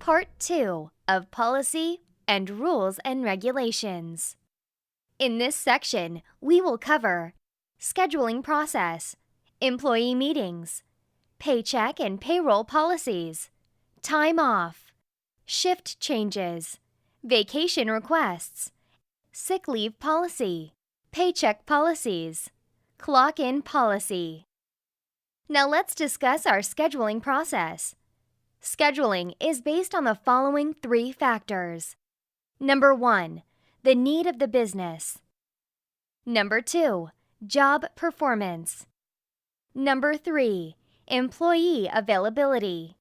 Part 2 of Policy and Rules and Regulations. In this section, we will cover scheduling process, employee meetings, paycheck and payroll policies, time off, shift changes, vacation requests, sick leave policy, paycheck policies, clock-in policy. Now let's discuss our scheduling process. Scheduling is based on the following 3 factors. Number 1, the need of the business. Number 2, job performance. Number 3, employee availability.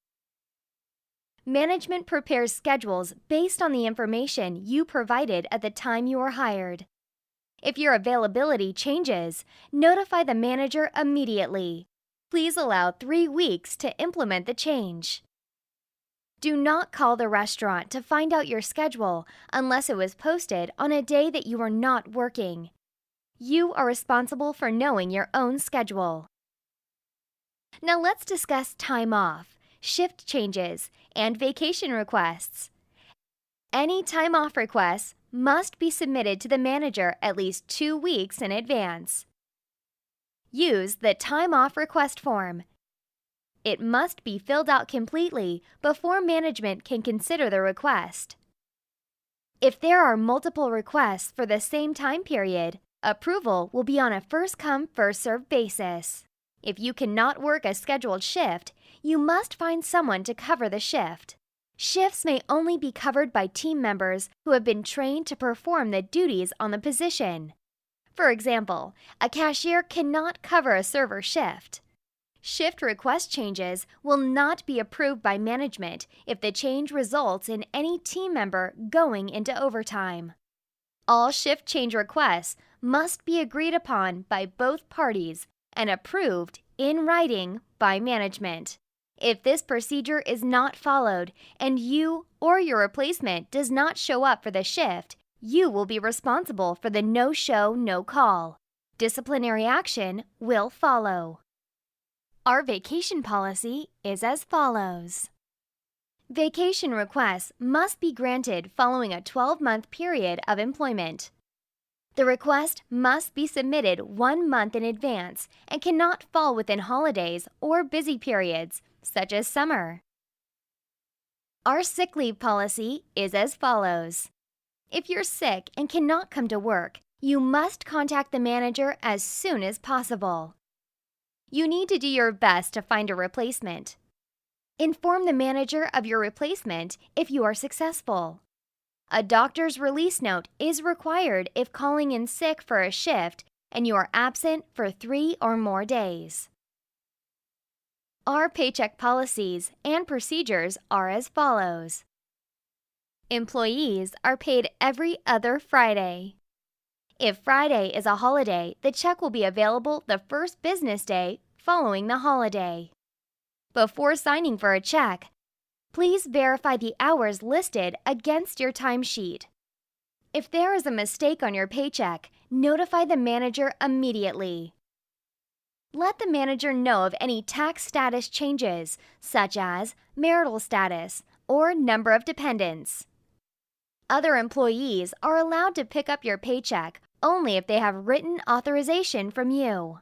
Management prepares schedules based on the information you provided at the time you were hired. If your availability changes, notify the manager immediately. Please allow 3 weeks to implement the change. Do not call the restaurant to find out your schedule unless it was posted on a day that you are not working. You are responsible for knowing your own schedule. Now let's discuss time off, shift changes, and vacation requests. Any time off requests must be submitted to the manager at least 2 weeks in advance. Use the time off request form. It must be filled out completely before management can consider the request. If there are multiple requests for the same time period, approval will be on a first-come, first-served basis. If you cannot work a scheduled shift, you must find someone to cover the shift. Shifts may only be covered by team members who have been trained to perform the duties on the position. For example, a cashier cannot cover a server shift. Shift request changes will not be approved by management if the change results in any team member going into overtime. All shift change requests must be agreed upon by both parties and approved in writing by management. If this procedure is not followed and you or your replacement does not show up for the shift, you will be responsible for the no-show, no-call. Disciplinary action will follow. Our vacation policy is as follows. Vacation requests must be granted following a 12-month period of employment. The request must be submitted 1 month in advance and cannot fall within holidays or busy periods, such as summer. Our sick leave policy is as follows. If you're sick and cannot come to work, you must contact the manager as soon as possible. You need to do your best to find a replacement. Inform the manager of your replacement if you are successful. A doctor's release note is required if calling in sick for a shift and you are absent for 3 or more days. Our paycheck policies and procedures are as follows. Employees are paid every other Friday. If Friday is a holiday, the check will be available the first business day following the holiday. Before signing for a check, please verify the hours listed against your timesheet. If there is a mistake on your paycheck, notify the manager immediately. Let the manager know of any tax status changes, such as marital status or number of dependents. Other employees are allowed to pick up your paycheck only if they have written authorization from you.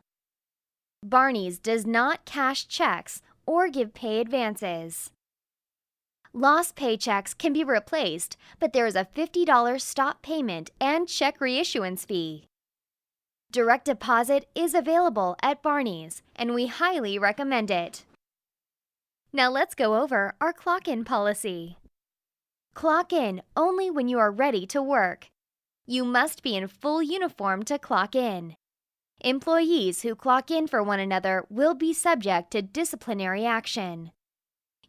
Barney's does not cash checks or give pay advances. Lost paychecks can be replaced, but there is a $50 stop payment and check reissuance fee. Direct deposit is available at Barney's, and we highly recommend it. Now let's go over our clock-in policy. Clock in only when you are ready to work. You must be in full uniform to clock in. Employees who clock in for one another will be subject to disciplinary action.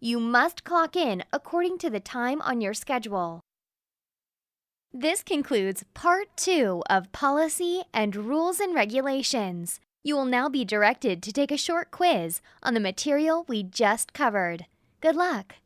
You must clock in according to the time on your schedule. This concludes Part 2 of Policy and Rules and Regulations. You will now be directed to take a short quiz on the material we just covered. Good luck!